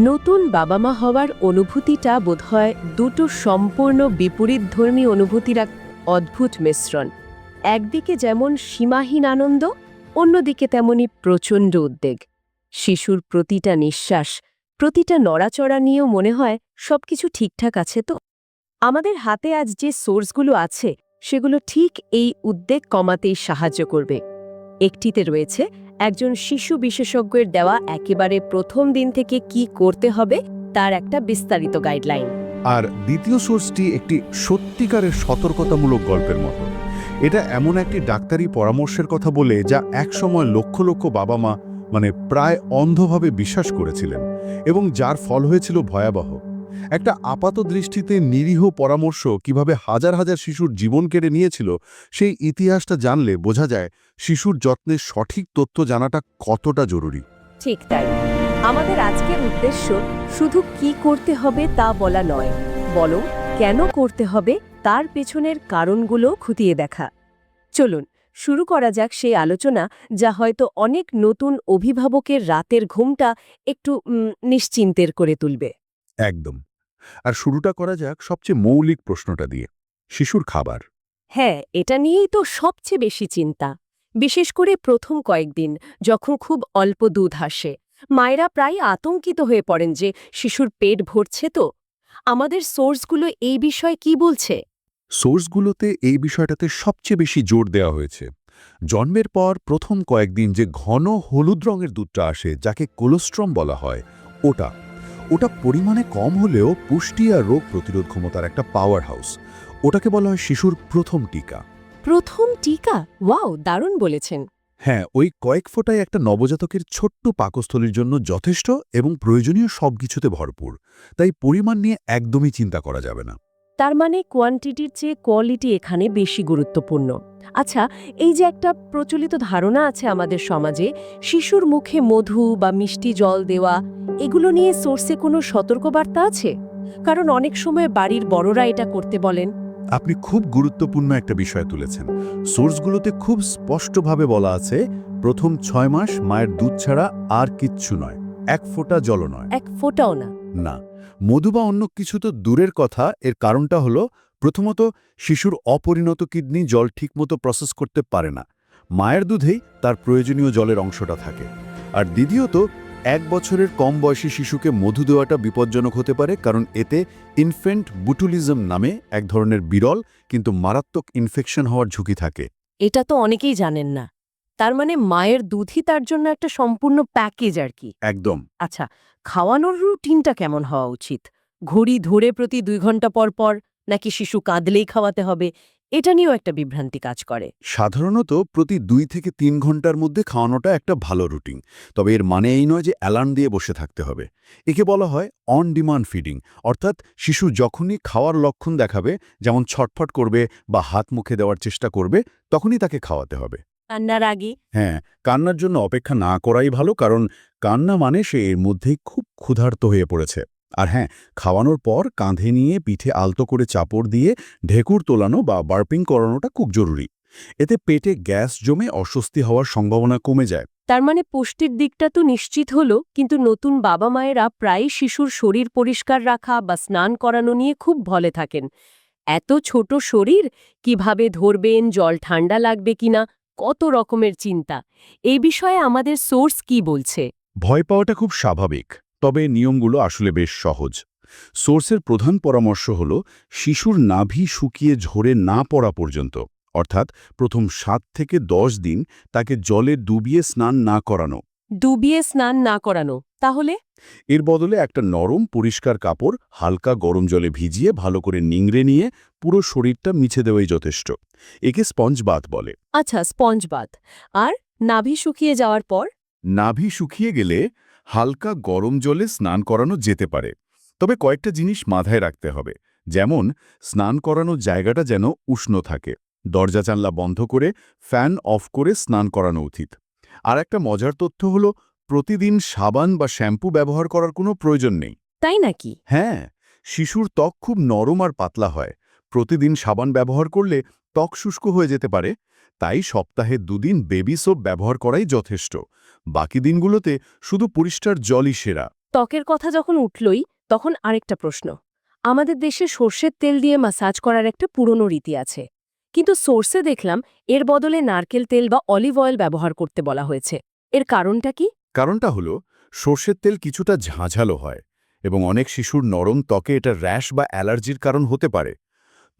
নতুন বাবা মা হওয়ার অনুভূতিটা বোধহয় দুটো সম্পূর্ণ বিপরীতধর্মী অনুভূতির এক অদ্ভুত মিশ্রণ। একদিকে যেমন সীমাহীন আনন্দ, অন্যদিকে তেমনি প্রচণ্ড উদ্বেগ। শিশুর প্রতিটা নিঃশ্বাস, প্রতিটা নড়াচড়া নিয়েও মনে হয় সবকিছু ঠিকঠাক আছে তো। আমাদের হাতে আজ যে সোর্সগুলো আছে সেগুলো ঠিক এই উদ্বেগ কমাতেই সাহায্য করবে। একটিতে রয়েছে একজন শিশু বিশেষজ্ঞের দেওয়া একেবারে প্রথম দিন থেকে কি করতে হবে তার একটা বিস্তারিত গাইডলাইন। আর দ্বিতীয় সোর্সটি একটি সত্যিকারের সতর্কতামূলক গল্পের মতো। এটা এমন একটি ডাক্তারি পরামর্শের কথা বলে যা একসময় লক্ষ লক্ষ বাবা মা প্রায় অন্ধভাবে বিশ্বাস করেছিলেন এবং যার ফল হয়েছিল ভয়াবহ। একটা আপাত দৃষ্টিতে নিরীহ পরামর্শ কিভাবে হাজার হাজার শিশুর জীবন কেড়ে নিয়েছিল, সেই ইতিহাসটা জানলে বোঝা যায় শিশুর যত্নের সঠিক তথ্য জানাটা কতটা জরুরি। ঠিক তাই। আমাদের আজকের উদ্দেশ্য শুধু কি করতে হবে তা বলা নয়, বরং কেন করতে হবে তার পেছনের কারণগুলো খতিয়ে দেখা। চলুন শুরু করা যাক সেই আলোচনা যা হয়তো অনেক নতুন অভিভাবকের রাতের ঘুমটা একটু নিশ্চিন্তের করে তুলবে। একদম। আর শুরুটা করা যাক সবচেয়ে মৌলিক প্রশ্নটা দিয়ে, শিশুর খাবার। হ্যাঁ, এটা নিয়েই তো সবচেয়ে বেশি চিন্তা। বিশেষ করে প্রথম কয়েকদিন যখন খুব অল্প দুধ আসে, মায়েরা প্রায় আতঙ্কিত হয়ে পড়েন যে শিশুর পেট ভরছে তো। আমাদের সোর্সগুলো এই বিষয়ে কি বলছে? সোর্সগুলোতে এই বিষয়টাতে সবচেয়ে বেশি জোর দেওয়া হয়েছে। জন্মের পর প্রথম কয়েকদিন যে ঘন হলুদ রঙের দুধটা আসে, যাকে কোলোস্ট্রম বলা হয়, ওটা ওটা পরিমাণে কম হলেও পুষ্টি আর রোগ প্রতিরোধ ক্ষমতার একটা পাওয়ার হাউস। ওটাকে বলা হয় শিশুর প্রথম টিকা। প্রথম টিকা? ওয়াও, দারুণ বলেছেন। হ্যাঁ, ওই কয়েক ফোঁটায় একটা নবজাতকের ছোট্ট পাকস্থলীর জন্য যথেষ্ট এবং প্রয়োজনীয় সবকিছুতে ভরপুর। তাই পরিমাণ নিয়ে একদমই চিন্তা করা যাবে না। তার মানে কোয়ান্টিটির চেয়ে কোয়ালিটি এখানে বেশি গুরুত্বপূর্ণ। আচ্ছা, এই যে একটা প্রচলিত ধারণা আছে আমাদের সমাজে, শিশুর মুখে মধু বা মিষ্টি জল দেওয়া, এগুলো নিয়ে সোর্সে কোনো সতর্কবার্তা আছে? কারণ অনেক সময় বাড়ির বড়রা এটা করতে বলেন। আপনি খুব গুরুত্বপূর্ণ একটা বিষয় তুলেছেন। সোর্সগুলোতে খুব স্পষ্টভাবে বলা আছে, প্রথম 6 মাস মায়ের দুধ ছাড়া আর কিচ্ছু নয়, এক ফোঁটা জলও নয়। এক ফোঁটাও না? না, মধু বা অন্য কিছু তো দূরের কথা। এর কারণটা হলো, প্রথমত শিশুর অপরিণত কিডনি জল ঠিকমতো প্রসেস করতে পারে না। মায়ের দুধেই তার প্রয়োজনীয় জলের অংশটা থাকে। আর দ্বিতীয়ত, 1 বছরের কম বয়সী শিশুকে মধু দেওয়াটা বিপজ্জনক হতে পারে, কারণ এতে ইনফেন্ট বুটুলিজম নামে এক ধরনের বিরল কিন্তু মারাত্মক ইনফেকশন হওয়ার ঝুঁকি থাকে। এটা তো অনেকেই জানেন না। তার মানে মায়ের দুধই তার জন্য একটা সম্পূর্ণ প্যাকেজ আর কি। একদম। আচ্ছা, খাওয়ানোর রুটিনটা কেমন হওয়া উচিত? ঘড়ি ধরে প্রতি 2 ঘন্টা পর পর, নাকি শিশু কাঁদলেই খাওয়াতে হবে? এটা নিয়েও একটা বিভ্রান্তি কাজ করে। সাধারণত প্রতি 2 থেকে 3 ঘন্টার মধ্যে খাওয়ানোটা একটা ভালো রুটিন। তবে এর মানে এই নয় যে অ্যালার্ম দিয়ে বসে থাকতে হবে। একে বলা হয় অন ডিমান্ড ফিডিং, অর্থাৎ শিশু যখনই খাওয়ার লক্ষণ দেখাবে, যেমন ছটফট করবে বা হাত মুখে দেওয়ার চেষ্টা করবে, তখনই তাকে খাওয়াতে হবে। রান্নার আগে? হ্যাঁ, কান্নার জন্য অপেক্ষা না করাই ভালো, কারণ কান্না মানে সে এর মধ্যেই খুব ক্ষুধার্ত হয়ে পড়েছে। আর হ্যাঁ, খাওয়ানোর পর কাঁধে নিয়ে পিঠে আলতো করে চাপড় দিয়ে ঢেকুর তোলানো বা বার্পিং করানোটা খুব জরুরি। এতে পেটে গ্যাস জমে অস্বস্তি হওয়ার সম্ভাবনা কমে যায়। তার মানে পুষ্টির দিকটা তো নিশ্চিত হলো, কিন্তু নতুন বাবা মায়েরা প্রায়ই শিশুর শরীর পরিষ্কার রাখা বা স্নান করানো নিয়ে খুব ভলে থাকেন। এত ছোট শরীর কিভাবে ধরবেন, জল ঠান্ডা লাগবে কিনা, কত রকমের চিন্তা। এই বিষয়ে আমাদের সোর্স কি বলছে? ভয় পাওয়াটা খুব স্বাভাবিক, তবে নিয়মগুলো আসলে বেশ সহজ। সোর্সের প্রধান পরামর্শ হল শিশুর নাভি শুকিয়ে ঝরে না পড়া পর্যন্ত, অর্থাৎ প্রথম 7 থেকে 10 দিন তাকে জলে ডুবিয়ে স্নান না করানো। ডুবিয়ে স্নান না করানো? তাহলে? এর বদলে একটা নরম পরিষ্কার কাপড় হালকা গরম জলে ভিজিয়ে ভালো করে নিংড়ে নিয়ে পুরো শরীরটা মুছে দেওয়াই যথেষ্ট। একে স্পঞ্জ বাথ বলে। আচ্ছা, স্পঞ্জ বাথ। আর নাভি শুকিয়ে যাওয়ার পর? নাভি শুকিয়ে গেলে হালকা গরম জলে স্নান করানো যেতে পারে, তবে কয়েকটা জিনিস মাথায় রাখতে হবে। যেমন, স্নান করানোর জায়গাটা যেন উষ্ণ থাকে, দরজা জানলা বন্ধ করে ফ্যান অফ করে স্নান করানো উচিত। আর একটা মজার তথ্য হলো, প্রতিদিন সাবান বা শ্যাম্পু ব্যবহার করার কোনো প্রয়োজন নেই। তাই নাকি? হ্যাঁ, শিশুর ত্বক খুব নরম আর পাতলা হয়। প্রতিদিন সাবান ব্যবহার করলে ত্বক শুষ্ক হয়ে যেতে পারে। তাই সপ্তাহে 2 দিন বেবি সোপ ব্যবহার করাই যথেষ্ট। বাকি দিনগুলোতে শুধু পরিষ্কার জলই সেরা। ত্বকের কথা যখন উঠলই তখন আরেকটা প্রশ্ন। আমাদের দেশে সর্ষের তেল দিয়ে ম্যাসাজ করার একটা পুরনো রীতি আছে, কিন্তু সোর্সে দেখলাম এর বদলে নারকেল তেল বা অলিভ অয়েল ব্যবহার করতে বলা হয়েছে। এর কারণটা কি? কারণটা হলো সর্ষের তেল কিছুটা ঝাঁঝালো হয় এবং অনেক শিশুর নরম ত্বকে এটা র্যাশ বা অ্যালার্জির কারণ হতে পারে।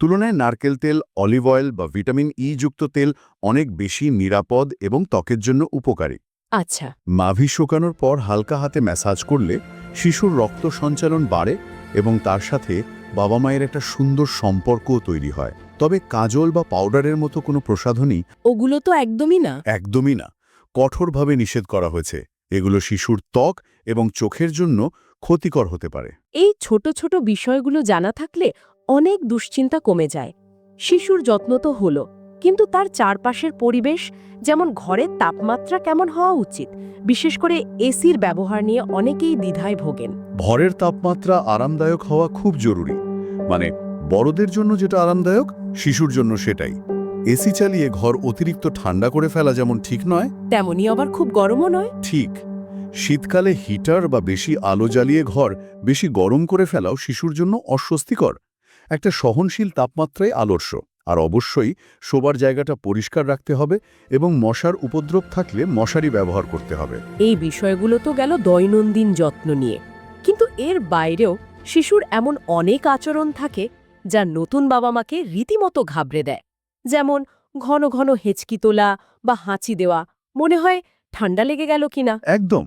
তুলনায় নারকেল তেল, অলিভ অয়েল বা ভিটামিন ই যুক্ত তেল অনেক বেশি নিরাপদ এবং ত্বকের জন্য উপকারী। আচ্ছা। মাভি শুকানোর পর হালকা হাতে ম্যাসাজ করলে শিশুর রক্ত সঞ্চালন বাড়ে এবং তার সাথে বাবা মায়ের একটা সুন্দর সম্পর্কও তৈরি হয়। তবে কাজল বা পাউডারের মতো কোনো প্রসাধনী ওগুলো তো একদমই না। একদমই না, কঠোরভাবে নিষেধ করা হয়েছে। এগুলো শিশুর ত্বক এবং চোখের জন্য ক্ষতিকর হতে পারে। এই ছোট ছোট বিষয়গুলো জানা থাকলে অনেক দুশ্চিন্তা কমে যায়। শিশুর যত্ন তো হলো, কিন্তু তার চারপাশের পরিবেশ, যেমন ঘরের তাপমাত্রা কেমন হওয়া উচিত, বিশেষ করে এসির ব্যবহার নিয়ে অনেকেই দ্বিধায় ভোগেন। ঘরের তাপমাত্রা আরামদায়ক হওয়া খুব জরুরি। মানে বড়দের জন্য যেটা আরামদায়ক, শিশুর জন্য সেটাই। এসি চালিয়ে ঘর অতিরিক্ত ঠান্ডা করে ফেলা যেমন ঠিক নয়, তেমনি আবার খুব গরমও নয়। ঠিক শীতকালে হিটার বা বেশি আলো জ্বালিয়ে ঘর বেশি গরম করে ফেলাও শিশুর জন্য অস্বস্তিকর। একটা সহনশীল তাপমাত্রাই আদর্শ। আর অবশ্যই শোবার জায়গাটা পরিষ্কার রাখতে হবে এবং মশার উপদ্রব থাকলে মশারি ব্যবহার করতে হবে। এই বিষয়গুলো তো গেল দৈনন্দিন যত্ন নিয়ে, কিন্তু এর বাইরেও শিশুর এমন অনেক আচরণ থাকে যা নতুন বাবা মাকে রীতিমতো ঘাবড়ে দেয়। যেমন ঘন ঘন হেঁচকি তোলা বা হাঁচি দেওয়া, মনে হয় ঠান্ডা লেগে গেল কিনা। একদম।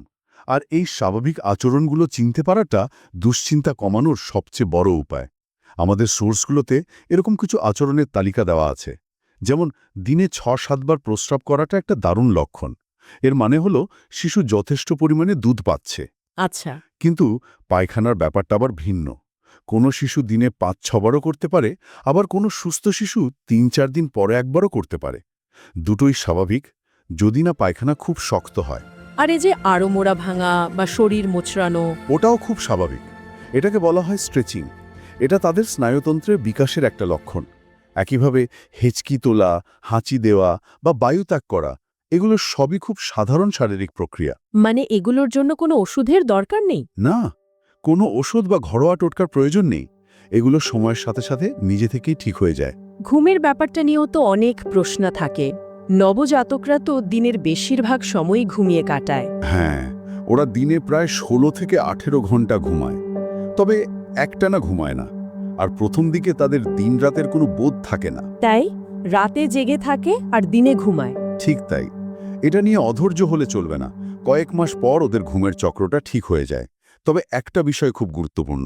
আর এই স্বাভাবিক আচরণগুলো চিনতে পারাটা দুশ্চিন্তা কমানোর সবচেয়ে বড় উপায়। আমাদের সোর্সগুলোতে এরকম কিছু আচরণের তালিকা দেওয়া আছে। যেমন দিনে ৬-৭ বার প্রস্রাব করাটা একটা দারুণ লক্ষণ। এর মানে হলো শিশু যথেষ্ট পরিমাণে দুধ পাচ্ছে। আচ্ছা। কিন্তু পায়খানার ব্যাপারটা আবার ভিন্ন। কোনো শিশু দিনে ৫-৬ বারও করতে পারে, আবার কোনো সুস্থ শিশু ৩-৪ দিন পরে একবারও করতে পারে। দুটোই স্বাভাবিক, যদি না পায়খানা খুব শক্ত হয়। আর এই যে আড়মোড়া ভাঙা বা শরীর মোচড়ানো, ওটাও খুব স্বাভাবিক। এটাকে বলা হয় স্ট্রেচিং। এটা তাদের স্নায়ুতন্ত্রের বিকাশের একটা লক্ষণ। একইভাবে হেঁচকি তোলা, হাঁচি দেওয়া বা বায়ুত্যাগ করা, এগুলো সবই খুব সাধারণ শারীরিক প্রক্রিয়া। মানে এগুলোর জন্য কোনো ওষুধের দরকার নেই? না, কোনো ওষুধ বা ঘরোয়া টোটকার প্রয়োজন নেই। এগুলো সময়ের সাথে সাথে নিজে থেকেই ঠিক হয়ে যায়। ঘুমের ব্যাপারটা নিয়েও তো অনেক প্রশ্ন থাকে। নবজাতকরা তো দিনের বেশিরভাগ সময়ই ঘুমিয়ে কাটায়। হ্যাঁ, ওরা দিনে প্রায় ১৬ থেকে ১৮ ঘন্টা ঘুমায়। তবে একটানা ঘুমায় না। আর প্রথম দিকে তাদের দিন-রাতের কোনো বোধ থাকে না। তাই রাতে জেগে থাকে আর দিনে ঘুমায়। ঠিক তাই। এটা নিয়ে অধৈর্য হলে চলবে না। কয়েক মাস পর ওদের ঘুমের চক্রটা ঠিক হয়ে যায়। তবে একটা বিষয় খুব গুরুত্বপূর্ণ।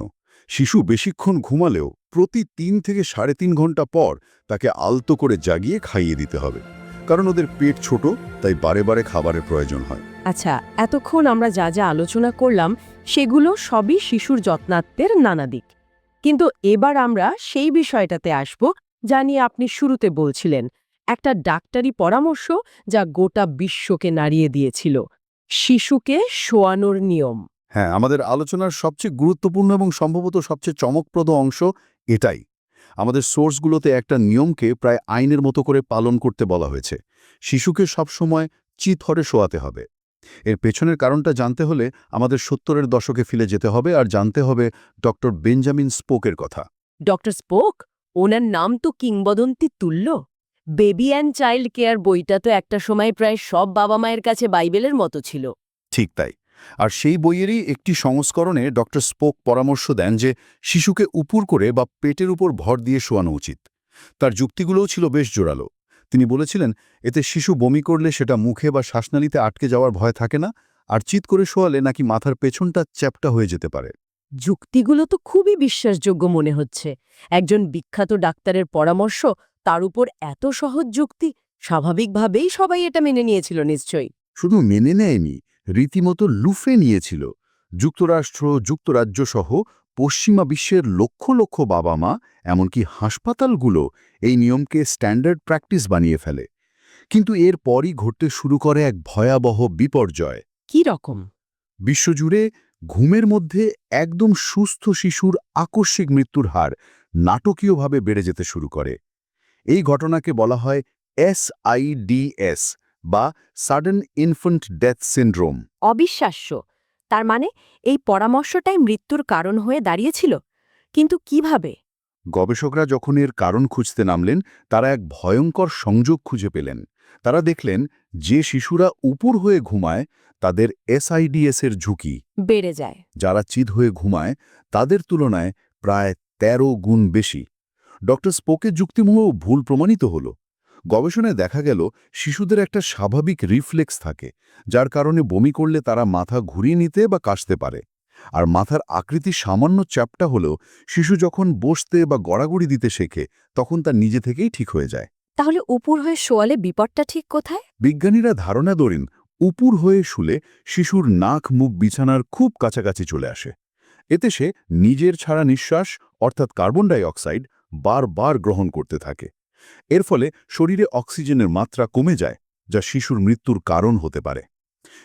শিশু বেশিক্ষণ ঘুমালেও প্রতি ৩ থেকে ৩.৫ ঘন্টা পর তাকে আলতো করে জাগিয়ে খাইয়ে দিতে হবে। কারণ ওদের পেট ছোট, তাই বারে বারে খাবারের প্রয়োজন হয়। আচ্ছা, এতক্ষণ আমরা যা যা আলোচনা করলাম সেগুলো সবই শিশুর যত্নাত্বের নানা দিক। কিন্তু এবার আমরা সেই বিষয়টাতে আসব যা নিয়ে আপনি শুরুতে বলছিলেন, একটা ডাক্তারি পরামর্শ যা গোটা বিশ্বকে নাড়িয়ে দিয়েছিল: শিশুকে শোয়ানোর নিয়ম। হ্যাঁ, আমাদের আলোচনার সবচেয়ে গুরুত্বপূর্ণ এবং সম্ভবত সবচেয়ে চমকপ্রদ অংশ এটাই। আমাদের সোর্সগুলোতে একটা নিয়মকে প্রায় আইনের মতো করে পালন করতে বলা হয়েছে। শিশুকে সবসময় চিৎহরে শোয়াতে হবে। এর পেছনের কারণটা জানতে হলে আমাদের ৭০-এর দশকে ফিরে যেতে হবে আর জানতে হবে ডক্টর বেঞ্জামিন স্পোকের কথা। ডক্টর স্পোক, ওনার নাম তো কিংবদন্তি তুল্য। বেবি অ্যান্ড চাইল্ড কেয়ার বইটা তো একটা সময় প্রায় সব বাবা মায়ের কাছে বাইবেলের মতো ছিল। ঠিক তাই। আর সেই বইয়েরই একটি সংস্করণে ডক্টর স্পোক পরামর্শ দেন যে শিশুকে উপুর করে বা পেটের উপর ভর দিয়ে শোয়ানো উচিত। তার যুক্তিগুলোও ছিল বেশ জোরালো। তিনি বলেছিলেন, এতে শিশু বমি করলে সেটা মুখে বা শ্বাসনালীতে আটকে যাওয়ার ভয় থাকে না, আর চিৎ করে শোয়ালে নাকি মাথার পেছনটা চ্যাপ্টা হয়ে যেতে পারে। যুক্তিগুলো তো খুবই বিশ্বাসযোগ্য মনে হচ্ছে। একজন বিখ্যাত ডাক্তারের পরামর্শ, তার উপর এত সহজ যুক্তি, স্বাভাবিকভাবেই সবাই এটা মেনে নিয়েছিল নিশ্চয়ই। শুধু মেনে নেয়নি, রীতিমতো লুফে নিয়েছিল। যুক্তরাষ্ট্র, যুক্তরাজ্য সহ পশ্চিমা বিশ্বের লক্ষ লক্ষ বাবা মা, এমনকি হাসপাতালগুলো এই নিয়মকে স্ট্যান্ডার্ড প্র্যাকটিস বানিয়ে ফেলে। কিন্তু এর পরই ঘটতে শুরু করে এক ভয়াবহ বিপর্যয়। কি রকম? বিশ্বজুড়ে ঘুমের মধ্যে একদম সুস্থ শিশুর আকস্মিক মৃত্যুর হার নাটকীয়ভাবে বেড়ে যেতে শুরু করে। এই ঘটনাকে বলা হয় SIDS বা সাডেন ইনফ্যান্ট ডেথ সিন্ড্রোম। অবিশ্বাস্য। তার মানে এই পরামর্শটাই মৃত্যুর কারণ হয়ে দাঁড়িয়েছিল, কিন্তু কিভাবে? গবেষকরা যখন এর কারণ খুঁজতে নামলেন, তারা এক ভয়ঙ্কর সংযোগ খুঁজে পেলেন। তারা দেখলেন যে শিশুরা উপুর হয়ে ঘুমায় তাদের এসআইডিএস-এর ঝুঁকি, বেড়ে যায়। যারা চিত হয়ে ঘুমায় তাদের তুলনায় প্রায় ১৩ গুণ বেশি। ডক্টর স্পোকের যুক্তিমূহ ভুল প্রমাণিত হল। গবেষণায় দেখা গেল শিশুদের একটা স্বাভাবিক রিফ্লেক্স থাকে, যার কারণে বমি করলে তারা মাথা ঘুরিয়ে নিতে বা কাশতে পারে। আর মাথার আকৃতি সামান্য চ্যাপ্টা হলেও শিশু যখন বসতে বা গড়াগড়ি দিতে শেখে তখন তা নিজে থেকেই ঠিক হয়ে যায়। তাহলে উপর হয়ে শোয়ালে বিপদটা ঠিক কোথায়? বিজ্ঞানীরা ধারণা ধরেন উপুর হয়ে শুলে শিশুর নাক মুখ বিছানার খুব কাছাকাছি চলে আসে। এতে সে নিজের ছাড়া নিঃশ্বাস অর্থাৎ কার্বন ডাই অক্সাইড বারবার গ্রহণ করতে থাকে। এর ফলে শরীরে অক্সিজেনের মাত্রা কমে যায়, যা শিশুর মৃত্যুর কারণ হতে পারে।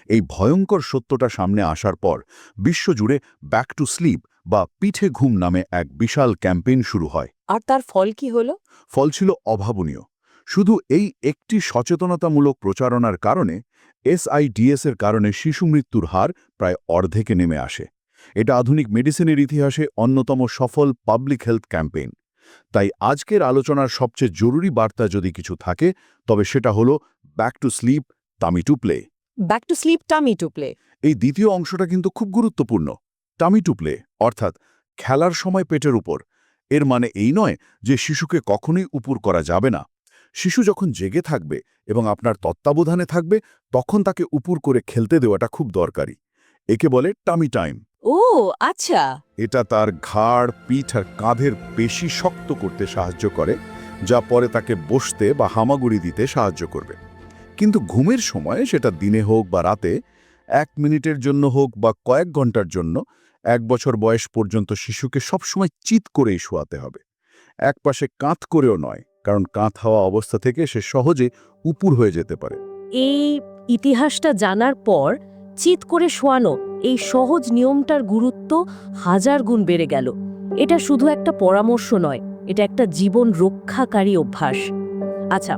এই ভয়ঙ্কর সত্যটা সামনে আসার পর বিশ্বজুড়ে ব্যাক টু স্লিপ বা পিঠে ঘুম নামে এক বিশাল ক্যাম্পেইন শুরু হয়। আর তার ফল কি হলো? ফল ছিল অভাবনীয়। শুধু এই একটি সচেতনতামূলক প্রচারণার কারণে এসআইডিএস-এর কারণে শিশু মৃত্যুর হার প্রায় অর্ধেকে নেমে আসে। এটা আধুনিক মেডিসিনের ইতিহাসে অন্যতম সফল পাবলিক হেলথ ক্যাম্পেইন। তাই আজকের আলোচনার সবচেয়ে জরুরি বার্তা যদি কিছু থাকে, তবে সেটা হলো back to sleep, tummy to play. Back to sleep, tummy to play. এই দ্বিতীয় অংশটা কিন্তু খুব গুরুত্বপূর্ণ। টামি টু প্লে অর্থাৎ খেলার সময় পেটের উপর। এর মানে এই নয় যে শিশুকে কখনোই উপুর করা যাবে না। শিশু যখন জেগে থাকবে এবং আপনার তত্ত্বাবধানে থাকবে, তখন তাকে উপুর করে খেলতে দেওয়াটা খুব দরকারি। একে বলে টামি টাইম। ও আচ্ছা। এটা তার ঘাড়, পিঠ আর কাঁধের পেশি শক্ত করতে সাহায্য করে, যা পরে তাকে বসতে বা হামাগুড়ি দিতে সাহায্য করবে। কিন্তু ঘুমের সময়, সেটা দিনে হোক বা রাতে, ১ মিনিটের জন্য হোক বা কয়েক ঘন্টার জন্য ১ বছর বয়স পর্যন্ত শিশুকে সবসময় চিৎ করেই শোয়াতে হবে। একপাশে কাঁধ করেও নয়, কারণ কাঁধ হওয়া অবস্থা থেকে সে সহজে উপুর হয়ে যেতে পারে। এই ইতিহাসটা জানার পর চিৎ করে শোয়ানো এই সহজ নিয়মটার গুরুত্ব হাজার গুণ বেড়ে গেল। এটা শুধু একটা পরামর্শ নয়, এটা একটা জীবন রক্ষাকারী অভ্যাস। আচ্ছা,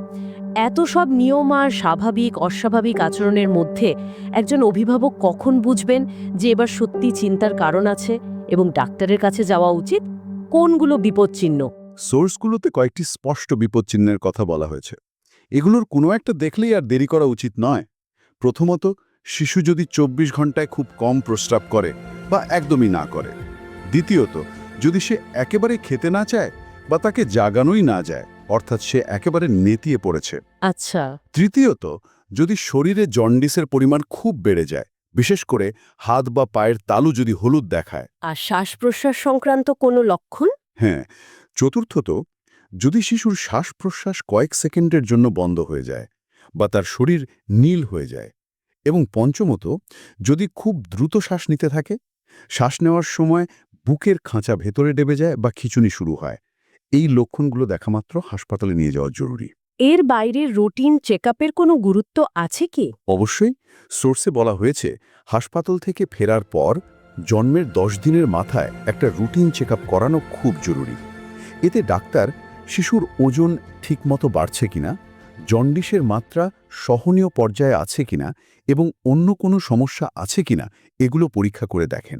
এত সব নিয়ম আর স্বাভাবিক অস্বাভাবিক আচরণের মধ্যে একজন অভিভাবক কখন বুঝবেন যে এবার সত্যি চিন্তার কারণ আছে এবং ডাক্তারের কাছে যাওয়া উচিত? কোনগুলো বিপদচিহ্ন? সোর্সগুলোতে কয়েকটি স্পষ্ট বিপদচিহ্নের কথা বলা হয়েছে। এগুলোর কোনো একটা দেখলেই আর দেরি করা উচিত নয়। প্রথমত, শিশু যদি ২৪ ঘন্টায় খুব কম প্রস্রাব করে বা একদমই না করে। দ্বিতীয়ত, যদি সে একেবারে খেতে না চায় বা তাকে জাগানোই না যায়, অর্থাৎ সে একেবারে নেতিয়ে পড়েছে। আচ্ছা। তৃতীয়ত, যদি শরীরে জন্ডিসের পরিমাণ খুব বেড়ে যায়, বিশেষ করে হাত বা পায়ের তালু যদি হলুদ দেখায়। আর শ্বাস প্রশ্বাস সংক্রান্ত কোনো লক্ষণ? হ্যাঁ। চতুর্থত, যদি শিশুর শ্বাস-প্রশ্বাস কয়েক সেকেন্ডের জন্য বন্ধ হয়ে যায় বা তার শরীর নীল হয়ে যায়। এবং পঞ্চমত, যদি খুব দ্রুত শ্বাস নিতে থাকে, শ্বাস নেওয়ার সময় বুকের খাঁচা ভেতরে ডেবে যায় বা খিঁচুনি শুরু হয়। এই লক্ষণগুলো দেখামাত্র হাসপাতালে নিয়ে যাওয়া জরুরি। এর বাইরে রুটিন চেকআপের কোনো গুরুত্ব আছে কি? অবশ্যই। সোর্সে বলা হয়েছে হাসপাতাল থেকে ফেরার পর জন্মের ১০ দিনের মাথায় একটা রুটিন চেকআপ করানো খুব জরুরি। এতে ডাক্তার শিশুর ওজন ঠিকমতো বাড়ছে কিনা, জন্ডিসের মাত্রা সহনীয় পর্যায়ে আছে কিনা এবং অন্য কোনো সমস্যা আছে কিনা এগুলো পরীক্ষা করে দেখেন।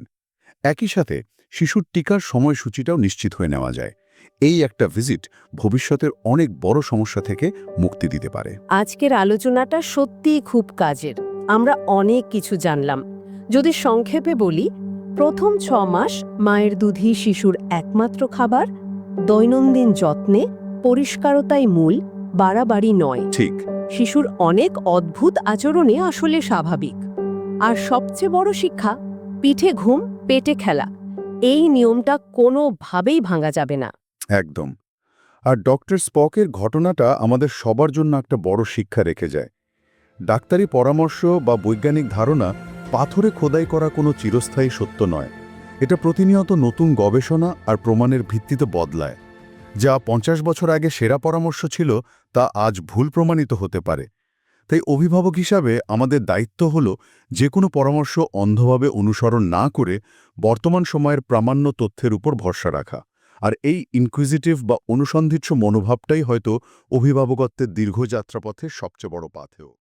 একই সাথে শিশুর টিকার সময়সূচিটাও নিশ্চিত হয়ে নেওয়া যায়। এই একটা ভিজিট ভবিষ্যতের অনেক বড় সমস্যা থেকে মুক্তি দিতে পারে। আজকের আলোচনাটা সত্যিই খুব কাজের। আমরা অনেক কিছু জানলাম। যদি সংক্ষেপে বলি, প্রথম ৬ মাস মায়ের দুধই শিশুর একমাত্র খাবার, দৈনন্দিন যত্নে পরিষ্কারতাই মূল, বাড়াবাড়ি নয়। ঠিক। শিশুর অনেক অদ্ভুত আচরণে আসলে স্বাভাবিক। আর সবচেয়ে বড় শিক্ষা, পিঠে ঘুম পেটে খেলা, এই নিয়মটা কোনোভাবেই ভাঙা যাবে না। একদম। আর ডক্টর স্পকের ঘটনাটা আমাদের সবার জন্য একটা বড় শিক্ষা রেখে যায়। ডাক্তারি পরামর্শ বা বৈজ্ঞানিক ধারণা পাথরে খোদাই করা কোনো চিরস্থায়ী সত্য নয়। এটা প্রতিনিয়ত নতুন গবেষণা আর প্রমাণের ভিত্তিতে বদলায়। যা ৫০ বছর আগে সেরা পরামর্শ ছিল, তা আজ ভুল প্রমাণিত হতে পারে। তাই অভিভাবক হিসাবে আমাদের দায়িত্ব হল যে কোনো পরামর্শ অন্ধভাবে অনুসরণ না করে বর্তমান সময়ের প্রামাণ্য তথ্যের উপর ভরসা রাখা। আর এই ইনকুইজিটিভ বা অনুসন্ধিৎস মনোভাবটাই হয়তো অভিভাবকত্বের দীর্ঘ যাত্রাপথের সবচেয়ে বড় পাথেয়।